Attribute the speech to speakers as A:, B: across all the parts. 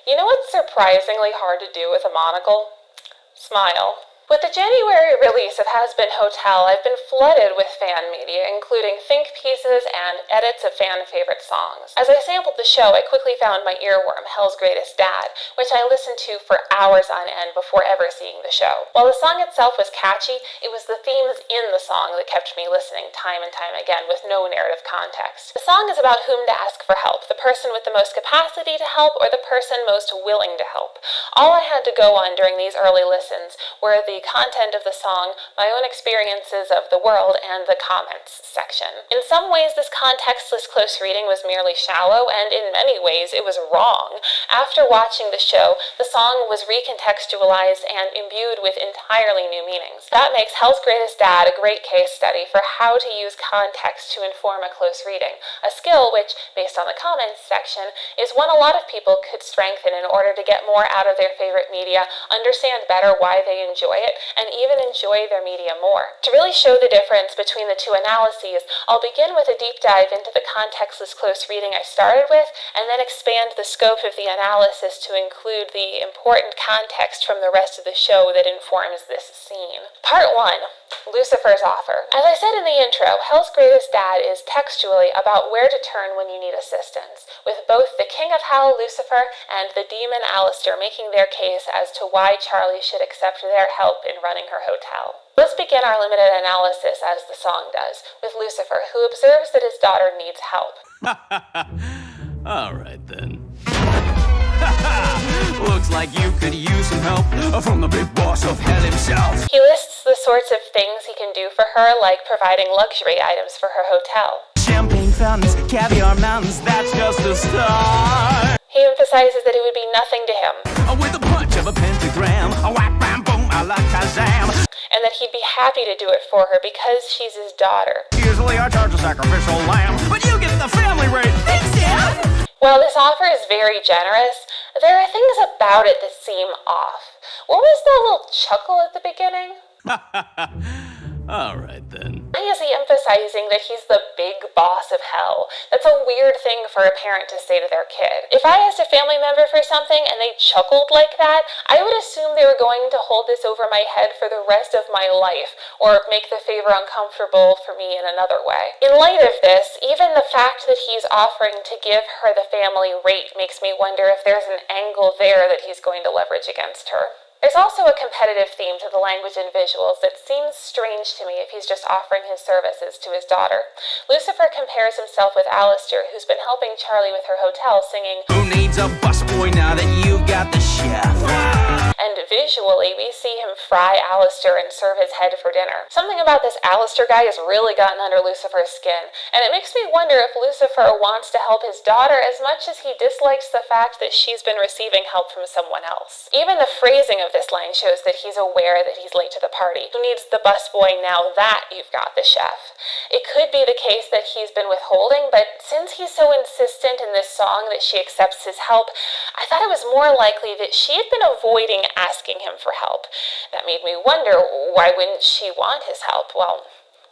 A: You know what's surprisingly hard to do with a monocle? Smile. With the January release of Has Been Hotel, I've been flooded with fan media, including think pieces and edits of fan-favorite songs. As I sampled the show, I quickly found my earworm, Hell's Greatest Dad, which I listened to for hours on end before ever seeing the show. While the song itself was catchy, it was the themes in the song that kept me listening time and time again with no narrative context. The song is about whom to ask for help, the person with the most capacity to help or the person most willing to help. All I had to go on during these early listens were the content of the song, my own experiences of the world, and the comments section. In some ways, this contextless close reading was merely shallow, and in many ways, it was wrong. After watching the show, the song was recontextualized and imbued with entirely new meanings. That makes Hell's Greatest Dad a great case study for how to use context to inform a close reading, a skill which, based on the comments section, is one a lot of people could strengthen in order to get more out of their favorite media, understand better why they enjoy it, and even enjoy their media more. To really show the difference between the two analyses, I'll begin with a deep dive into the contextless close reading I started with, and then expand the scope of the analysis to include the important context from the rest of the show that informs this scene. Part 1. Lucifer's Offer. As I said in the intro, Hell's Greatest Dad is textually about where to turn when you need assistance, with both the King of Hell, Lucifer, and the demon Aleister making their case as to why Charlie should accept their help in running her hotel. Let's begin our limited analysis, as the song does, with Lucifer, who observes that his daughter needs help.
B: All right, then. Looks like you could use some help from the big boss of hell himself.
A: He lists the sorts of things he can do for her, like providing luxury items for her hotel.
B: Champagne fountains, caviar mountains, that's just a start.
A: He emphasizes that it would be nothing to him.
B: With a punch of a pentagram, a whack, bam, boom, a la Kazam.
A: And that he'd be happy to do it for her because she's his daughter.
B: Usually I charge a sacrificial lamb, but you get the family rate. Thanks, Dad.
A: While this offer is very generous, there are things about it that seem off. What was that little chuckle at the beginning?
B: All right, then.
A: Why is he emphasizing that he's the big boss of hell? That's a weird thing for a parent to say to their kid. If I asked a family member for something and they chuckled like that, I would assume they were going to hold this over my head for the rest of my life, or make the favor uncomfortable for me in another way. In light of this, even the fact that he's offering to give her the family rate makes me wonder if there's an angle there that he's going to leverage against her. There's also a competitive theme to the language and visuals that seems strange to me if he's just offering his services to his daughter. Lucifer compares himself with Aleister, who's been helping Charlie with her hotel, singing,
B: "Who needs a busboy now that you've got the chef?"
A: And visually, we see him fry Aleister and serve his head for dinner. Something about this Aleister guy has really gotten under Lucifer's skin, and it makes me wonder if Lucifer wants to help his daughter as much as he dislikes the fact that she's been receiving help from someone else. Even the phrasing of this line shows that he's aware that he's late to the party. Who needs the busboy now that you've got the chef? It could be the case that he's been withholding, but since he's so insistent in this song that she accepts his help, I thought it was more likely that she had been avoiding asking him for help. That made me wonder, why wouldn't she want his help? Well,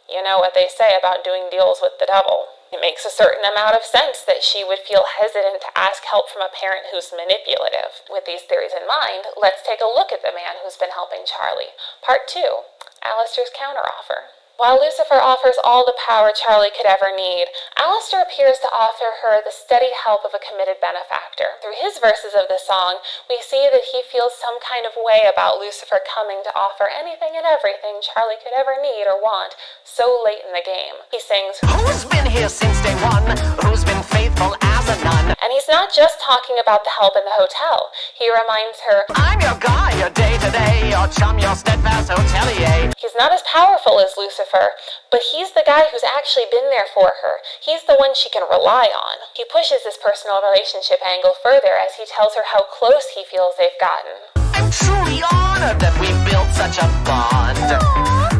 A: you know what they say about doing deals with the devil. It makes a certain amount of sense that she would feel hesitant to ask help from a parent who's manipulative. With these theories in mind, let's take a look at the man who's been helping Charlie. Part 2. Aleister's counteroffer. While Lucifer offers all the power Charlie could ever need, Aleister appears to offer her the steady help of a committed benefactor. Through his verses of the song, we see that he feels some kind of way about Lucifer coming to offer anything and everything Charlie could ever need or want so late in the game. He sings,
C: "Who's been here since day one? Who's been faithful as a nun?"
A: And he's not just talking about the help in the hotel. He reminds her,
C: "I'm your guy, your day-to-day, your chum, your steadfast hotelier."
A: He's not as powerful as Lucifer, but he's the guy who's actually been there for her. He's the one she can rely on. He pushes this personal relationship angle further as he tells her how close he feels they've gotten.
C: "I'm truly honored that we built such a bond.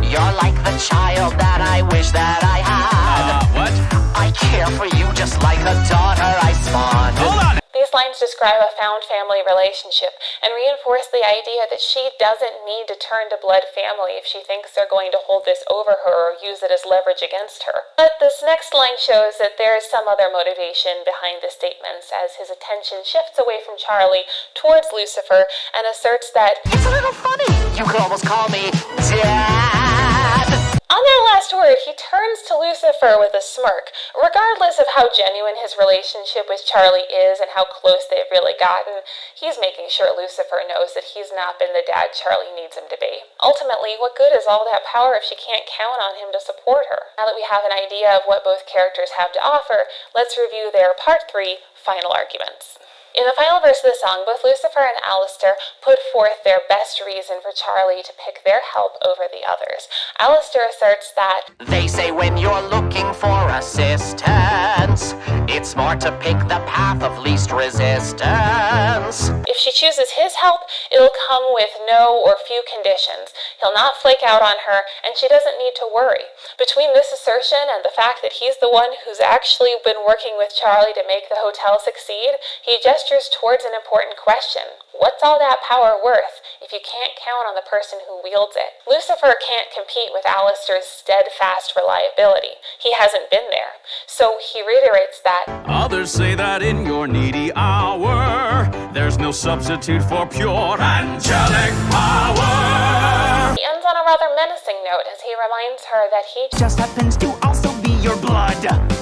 C: You're like the child that I wish that I had.
B: What?
C: I care for you just like a daughter I spawned."
B: Hold on!
A: These lines describe a found family relationship and reinforce the idea that she doesn't need to turn to blood family if she thinks they're going to hold this over her or use it as leverage against her. But this next line shows that there is some other motivation behind the statements, as his attention shifts away from Charlie towards Lucifer and asserts that
C: It's a little funny. You could almost call me Dad.
A: on that last word, he turns to Lucifer with a smirk. Regardless of how genuine his relationship with Charlie is and how close they've really gotten, he's making sure Lucifer knows that he's not been the dad Charlie needs him to be. Ultimately, what good is all that power if she can't count on him to support her? Now that we have an idea of what both characters have to offer, let's review their Part 3 final arguments. In the final verse of the song, both Lucifer and Alistair put forth their best reason for Charlie to pick their help over the others. Alistair asserts that
C: They say when you're looking for assistance, it's smart to pick the path of least resistance.
A: if she chooses his help, it'll come with no or few conditions. He'll not flake out on her, and she doesn't need to worry. Between this assertion and the fact that he's the one who's actually been working with Charlie to make the hotel succeed, he gestures towards an important question. What's all that power worth if you can't count on the person who wields it? Lucifer can't compete with Alistair's steadfast reliability. He hasn't been there. So he reiterates that
B: Others say that in your needy hour, there's no substitute for pure angelic power.
A: he ends on a rather menacing note as he reminds her that he
B: Just happens to also be your blood.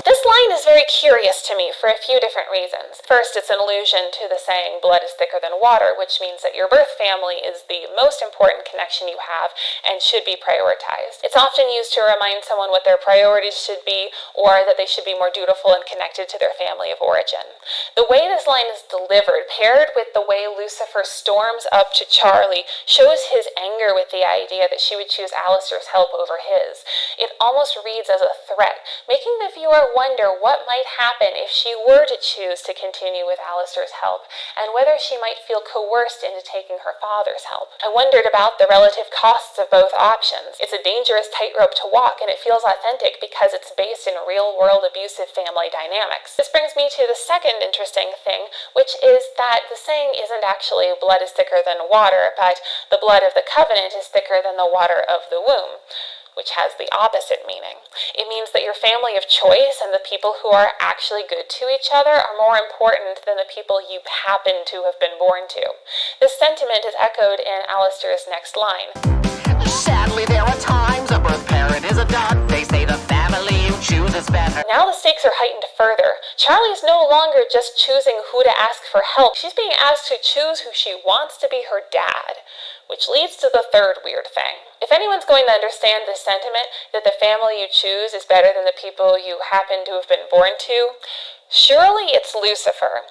A: This line is very curious to me for a few different reasons. First, it's an allusion to the saying, blood is thicker than water, which means that your birth family is the most important connection you have and should be prioritized. It's often used to remind someone what their priorities should be, or that they should be more dutiful and connected to their family of origin. The way this line is delivered, paired with the way Lucifer storms up to Charlie, shows his anger with the idea that she would choose Alistair's help over his. It almost reads as a threat, making the viewer wonder what might happen if she were to choose to continue with Alistair's help, and whether she might feel coerced into taking her father's help. I wondered about the relative costs of both options. It's a dangerous tightrope to walk, and it feels authentic because it's based in real-world abusive family dynamics. This brings me to the second interesting thing, which is that the saying isn't actually blood is thicker than water, but the blood of the covenant is thicker than the water of the womb, which has the opposite meaning. It means that your family of choice and the people who are actually good to each other are more important than the people you happen to have been born to. This sentiment is echoed in Alistair's next line.
C: Sadly, there are times a birth parent is a dud. They say the family you choose is better.
A: Now the stakes are heightened further. Charlie's no longer just choosing who to ask for help. She's being asked to choose who she wants to be her dad. Which leads to the third weird thing. If anyone's going to understand this sentiment, that the family you choose is better than the people you happen to have been born to, surely it's Lucifer.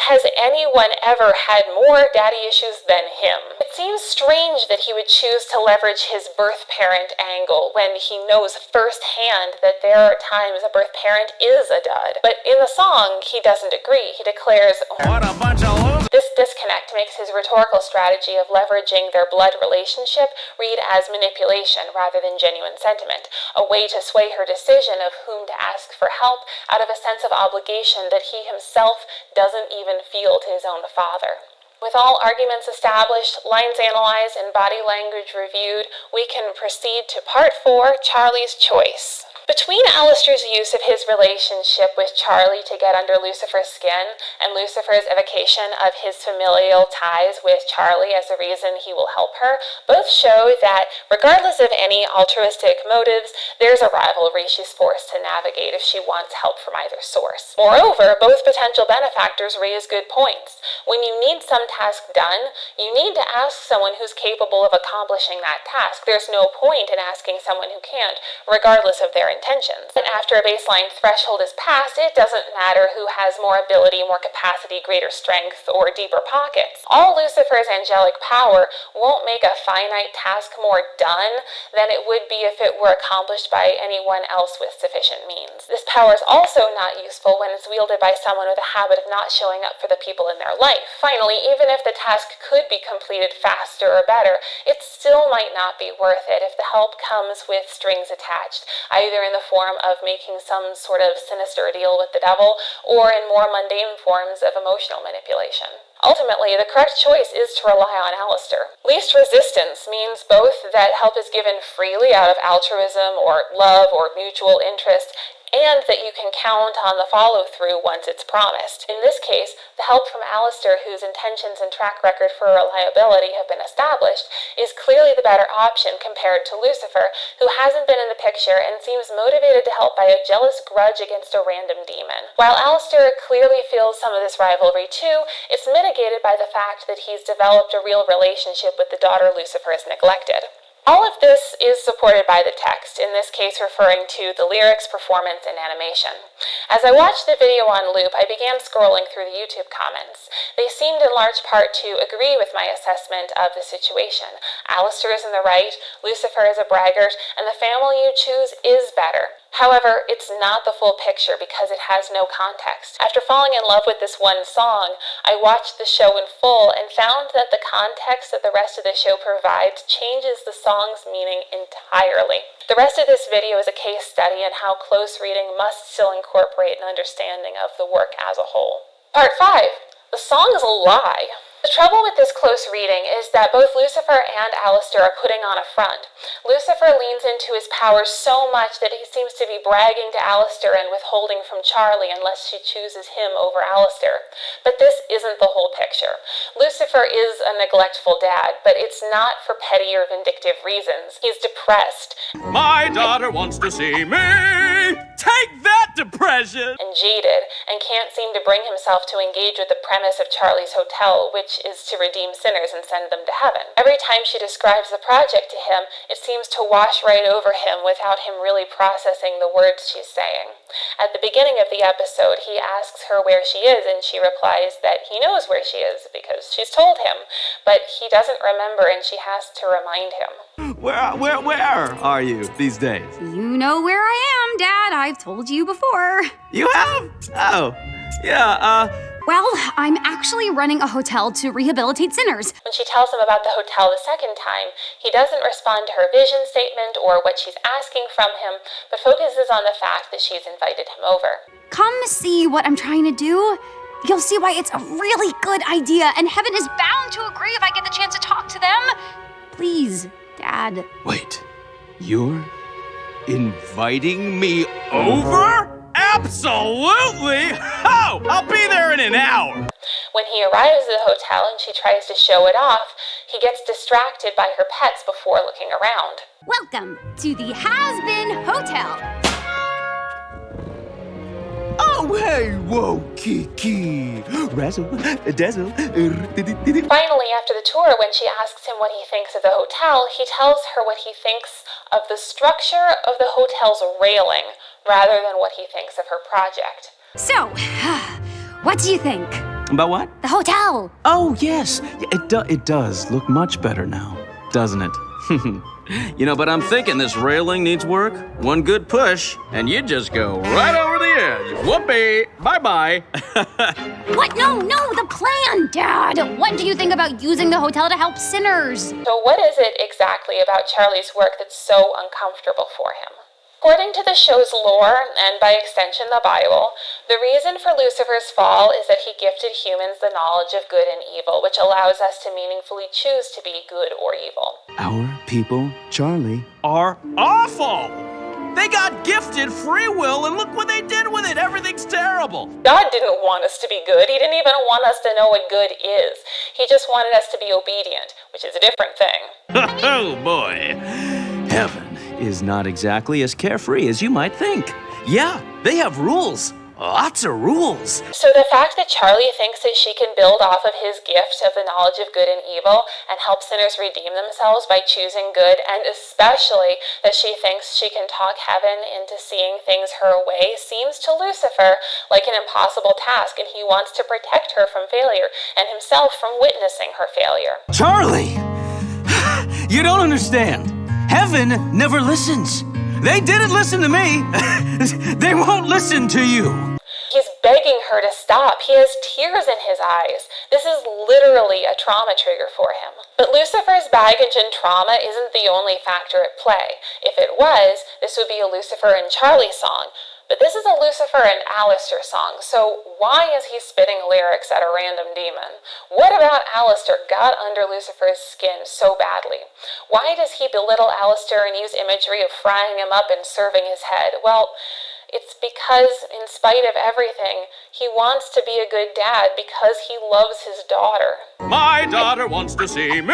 A: Has anyone ever had more daddy issues than him? It seems strange that he would choose to leverage his birth parent angle when he knows firsthand that there are times a birth parent is a dud. But in the song, he doesn't agree. He declares,
B: What a bunch of losers.
A: this disconnect makes his rhetorical strategy of leveraging their blood relationship read as manipulation rather than genuine sentiment, a way to sway her decision of whom to ask for help out of a sense of obligation that he himself doesn't even feel to his own father. With all arguments established, lines analyzed, and body language reviewed, we can proceed to Part 4, Charlie's Choice. Between Alistair's use of his relationship with Charlie to get under Lucifer's skin and Lucifer's evocation of his familial ties with Charlie as the reason he will help her, both show that regardless of any altruistic motives, there's a rivalry she's forced to navigate if she wants help from either source. Moreover, both potential benefactors raise good points. When you need some task done, you need to ask someone who's capable of accomplishing that task. There's no point in asking someone who can't, regardless of their intentions. But after a baseline threshold is passed, it doesn't matter who has more ability, more capacity, greater strength, or deeper pockets. All Lucifer's angelic power won't make a finite task more done than it would be if it were accomplished by anyone else with sufficient means. This power is also not useful when it's wielded by someone with a habit of not showing up for the people in their life. Finally, even if the task could be completed faster or better, it still might not be worth it if the help comes with strings attached, either in the form of making some sort of sinister deal with the devil, or in more mundane forms of emotional manipulation. Ultimately, the correct choice is to rely on Alistair. Least resistance means both that help is given freely out of altruism or love or mutual interest, and that you can count on the follow-through once it's promised. In this case, the help from Alistair, whose intentions and track record for reliability have been established, is clearly the better option compared to Lucifer, who hasn't been in the picture and seems motivated to help by a jealous grudge against a random demon. While Alistair clearly feels some of this rivalry too, it's mitigated by the fact that he's developed a real relationship with the daughter Lucifer has neglected. All of this is supported by the text, in this case referring to the lyrics, performance, and animation. As I watched the video on loop, I began scrolling through the YouTube comments. They seemed in large part to agree with my assessment of the situation. Alistair is in the right, Lucifer is a braggart, and the family you choose is better. However, it's not the full picture because it has no context. After falling in love with this one song, I watched the show in full and found that the context that the rest of the show provides changes the song's meaning entirely. The rest of this video is a case study in how close reading must still incorporate an understanding of the work as a whole. Part 5. The song is a lie. The trouble with this close reading is that both Lucifer and Alistair are putting on a front. Lucifer leans into his powers so much that he seems to be bragging to Alistair and withholding from Charlie unless she chooses him over Alistair. But this isn't the whole picture. Lucifer is a neglectful dad, but it's not for petty or vindictive reasons. He's depressed.
B: My daughter wants to see me. Take that, depression.
A: And jaded, and can't seem to bring himself to engage with the premise of Charlie's Hotel, which is to redeem sinners and send them to heaven. Every time she describes the project to him, it seems to wash right over him without him really processing the words she's saying. At the beginning of the episode, he asks her where she is, and she replies that he knows where she is because she's told him, but he doesn't remember and she has to remind him.
D: Where are you these days?
E: You know where I am, Dad. I've told you before.
D: You have? Oh, yeah,
E: Well, I'm actually running a hotel to rehabilitate sinners.
A: When she tells him about the hotel the second time, he doesn't respond to her vision statement or what she's asking from him, but focuses on the fact that she's invited him over.
E: Come see what I'm trying to do. You'll see why it's a really good idea, and heaven is bound to agree if I get the chance to talk to them. Please, Dad.
D: Wait, you're inviting me
B: Over? Absolutely! Oh, I'll be there in an hour.
A: When he arrives at the hotel and she tries to show it off, he gets distracted by her pets before looking around.
E: Welcome to the Has-Been Hotel.
D: Oh, hey, whoa, Kiki. Razzle, dazzle.
A: Finally, after the tour, when she asks him what he thinks of the hotel, he tells her what he thinks of the structure of the hotel's railing, rather than what he thinks of her project.
E: So, what do you think?
D: About what?
E: The hotel.
D: Oh, yes. It does look much better now, doesn't it?
B: You know, but I'm thinking this railing needs work. One good push, and you just go right over the edge. Whoopee! Bye-bye.
E: What? No, the plan, Dad. What do you think about using the hotel to help sinners?
A: So what is it exactly about Charlie's work that's so uncomfortable for him? According to the show's lore, and by extension the Bible, the reason for Lucifer's fall is that he gifted humans the knowledge of good and evil, which allows us to meaningfully choose to be good or evil.
D: Our people, Charlie.
B: Are awful. They got gifted free will, and look what they did with it. Everything's terrible.
A: God didn't want us to be good. He didn't even want us to know what good is. He just wanted us to be obedient, which is a different thing.
B: Oh, boy.
D: Heaven is not exactly as carefree as you might think. Yeah, they have rules. Lots of rules.
A: So the fact that Charlie thinks that she can build off of his gift of the knowledge of good and evil and help sinners redeem themselves by choosing good, and especially that she thinks she can talk heaven into seeing things her way, seems to Lucifer like an impossible task, and he wants to protect her from failure and himself from witnessing her failure.
D: Charlie! You don't understand. Heaven never listens. They didn't listen to me. They won't listen to you.
A: He's begging her to stop. He has tears in his eyes. This is literally a trauma trigger for him. But Lucifer's baggage and trauma isn't the only factor at play. If it was, this would be a Lucifer and Charlie song. But this is a Lucifer and Aleister song, so why is he spitting lyrics at a random demon? What about Aleister got under Lucifer's skin so badly? Why does he belittle Aleister and use imagery of frying him up and serving his head? Well, it's because, in spite of everything, he wants to be a good dad because he loves his daughter.
B: My daughter wants to see me.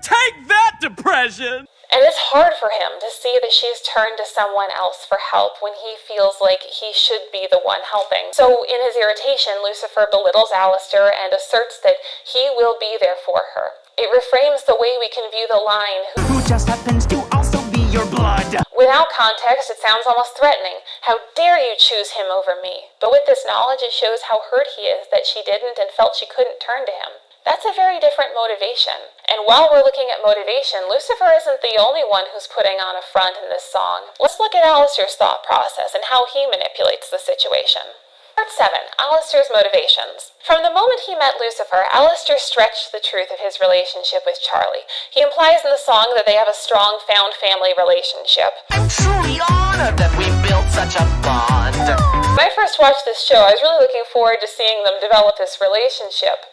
B: Take that, depression.
A: And it's hard for him to see that she's turned to someone else for help when he feels like he should be the one helping. So in his irritation, Lucifer belittles Aleister and asserts that he will be there for her. It reframes the way we can view the line,
F: who just happens to also be your blood.
A: Without context, it sounds almost threatening. How dare you choose him over me? But with this knowledge, it shows how hurt he is that she didn't and felt she couldn't turn to him. That's a very different motivation. And while we're looking at motivation, Lucifer isn't the only one who's putting on a front in this song. Let's look at Aleister's thought process and how he manipulates the situation. Part 7. Aleister's motivations. From the moment he met Lucifer, Aleister stretched the truth of his relationship with Charlie. He implies in the song that they have a strong found family relationship.
C: I'm truly honored that we built such a bond.
A: When I first watched this show, I was really looking forward to seeing them develop this relationship.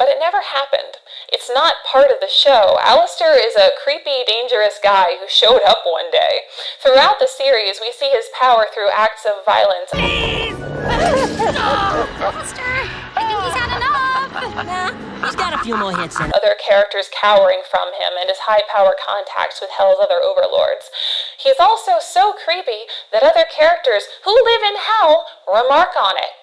A: But it never happened. It's not part of the show. Aleister is a creepy, dangerous guy who showed up one day. Throughout the series, we see his power through acts of violence.
E: Aleister, I think he's had enough.
F: Nah, he's got a few more hits in.
A: Other characters cowering from him and his high-power contacts with Hell's other overlords. He's also so creepy that other characters who live in Hell remark on it.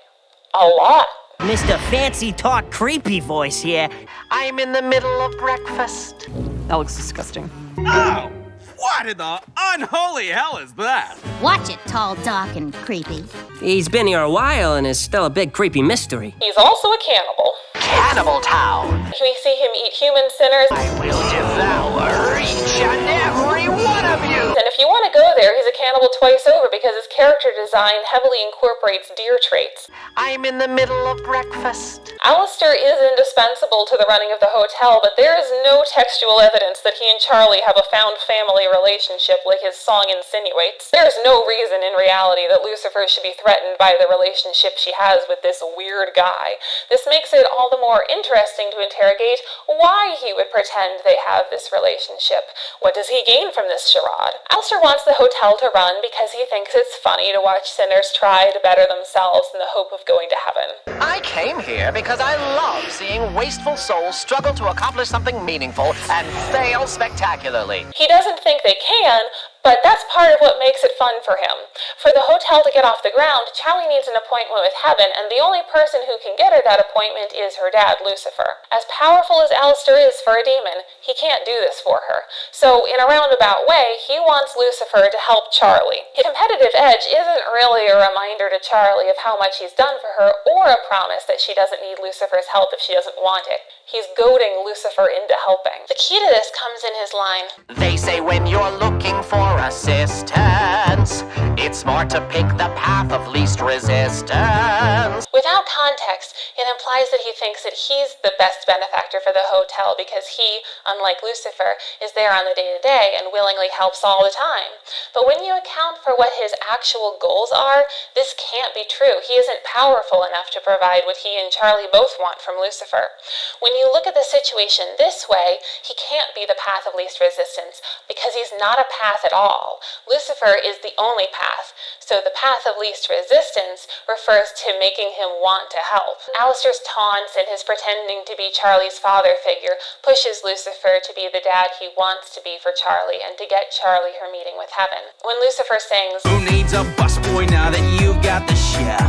A: A lot.
F: Mr. Fancy Talk Creepy Voice here.
C: I'm in the middle of breakfast.
G: That looks disgusting.
B: Oh, what in the unholy hell is that?
E: Watch it, tall, dark, and creepy.
H: He's been here a while and is still a big creepy mystery.
A: He's also a cannibal.
C: Cannibal Town.
A: We see him eat human sinners.
C: I will devour each and every one of you.
A: And if you want to go there, he's a cannibal twice over because his character design heavily incorporates deer traits.
C: I'm in the middle of breakfast.
A: Aleister is indispensable to the running of the hotel, but there is no textual evidence that he and Charlie have a found family relationship like his song insinuates. There is no reason in reality that Lucifer should be threatened by the relationship she has with this weird guy. This makes it all the more interesting to interrogate why he would pretend they have this relationship. What does he gain from this charade? Aleister wants the hotel to run because he thinks it's funny to watch sinners try to better themselves in the hope of going to heaven.
C: I came here because I love seeing wasteful souls struggle to accomplish something meaningful and fail spectacularly.
A: He doesn't think they can, but that's part of what makes it fun for him. For the hotel to get off the ground, Charlie needs an appointment with heaven, and the only person who can get her that appointment is her dad, Lucifer. As powerful as Aleister is for a demon, he can't do this for her. So, in a roundabout way, he wants Lucifer to help Charlie. His competitive edge isn't really a reminder to Charlie of how much he's done for her, or a promise that she doesn't need Lucifer's help if she doesn't want it. He's goading Lucifer into helping. The key to this comes in his line.
C: They say when you're looking for assistance, it's smart to pick the path of least resistance.
A: Without context, it implies that he thinks that he's the best benefactor for the hotel because he, unlike Lucifer, is there on the day-to-day and willingly helps all the time. But when you account for what his actual goals are, this can't be true. He isn't powerful enough to provide what he and Charlie both want from Lucifer. When you look at the situation this way, he can't be the path of least resistance because he's not a path at all. Lucifer is the only path, so the path of least resistance refers to making him want to help. Aleister's taunts and his pretending to be Charlie's father figure pushes Lucifer to be the dad he wants to be for Charlie and to get Charlie her meeting with heaven. When Lucifer sings,
D: Who needs a busboy now that you've got the chef?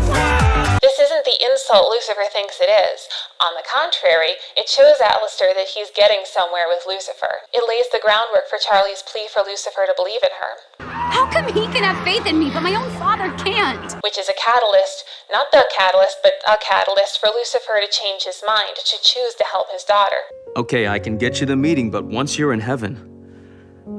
A: this isn't the insult Lucifer thinks it is. On the contrary, it shows Aleister that he's getting somewhere with Lucifer. It lays the groundwork for Charlie's plea for Lucifer to believe in her.
E: How come he can have faith in me, but my own father can't?
A: Which is a catalyst, not the catalyst, but a catalyst for Lucifer to change his mind, to choose to help his daughter.
D: Okay, I can get you the meeting, but once you're in heaven,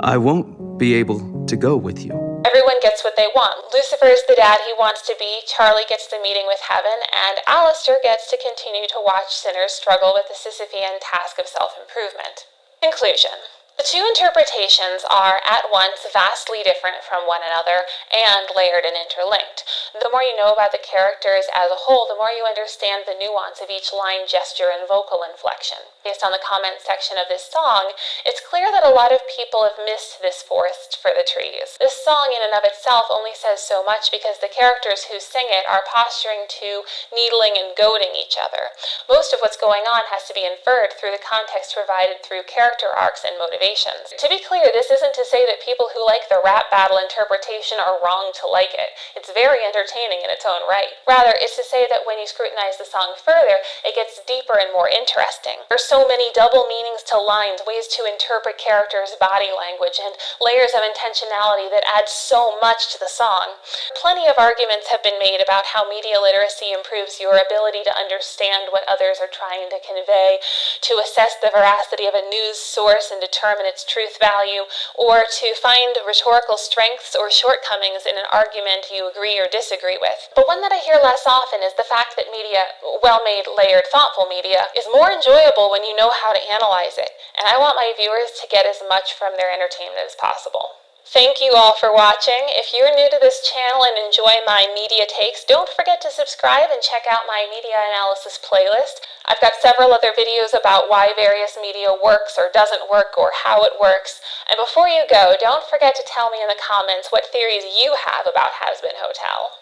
D: I won't be able to go with you.
A: Everyone everyone gets what they want. Lucifer is the dad he wants to be, Charlie gets the meeting with heaven, and Alistair gets to continue to watch sinners struggle with the Sisyphean task of self-improvement. Conclusion. The two interpretations are at once vastly different from one another and layered and interlinked. The more you know about the characters as a whole, the more you understand the nuance of each line, gesture, and vocal inflection. Based on the comment section of this song, it's clear that a lot of people have missed this forest for the trees. This song in and of itself only says so much because the characters who sing it are posturing to, needling, and goading each other. Most of what's going on has to be inferred through the context provided through character arcs and motivations. To be clear, this isn't to say that people who like the rap battle interpretation are wrong to like it. It's very entertaining in its own right. Rather, it's to say that when you scrutinize the song further, it gets deeper and more interesting. There's so many double meanings to lines, ways to interpret characters' body language, and layers of intentionality that add so much to the song. Plenty of arguments have been made about how media literacy improves your ability to understand what others are trying to convey, to assess the veracity of a news source and determine its truth value, or to find rhetorical strengths or shortcomings in an argument you agree or disagree with. But one that I hear less often is the fact that media, well-made, layered, thoughtful media, is more enjoyable when you know how to analyze it, and I want my viewers to get as much from their entertainment as possible. Thank you all for watching. If you're new to this channel and enjoy my media takes, don't forget to subscribe and check out my media analysis playlist. I've got several other videos about why various media works or doesn't work or how it works. And before you go, don't forget to tell me in the comments what theories you have about Hazbin Hotel.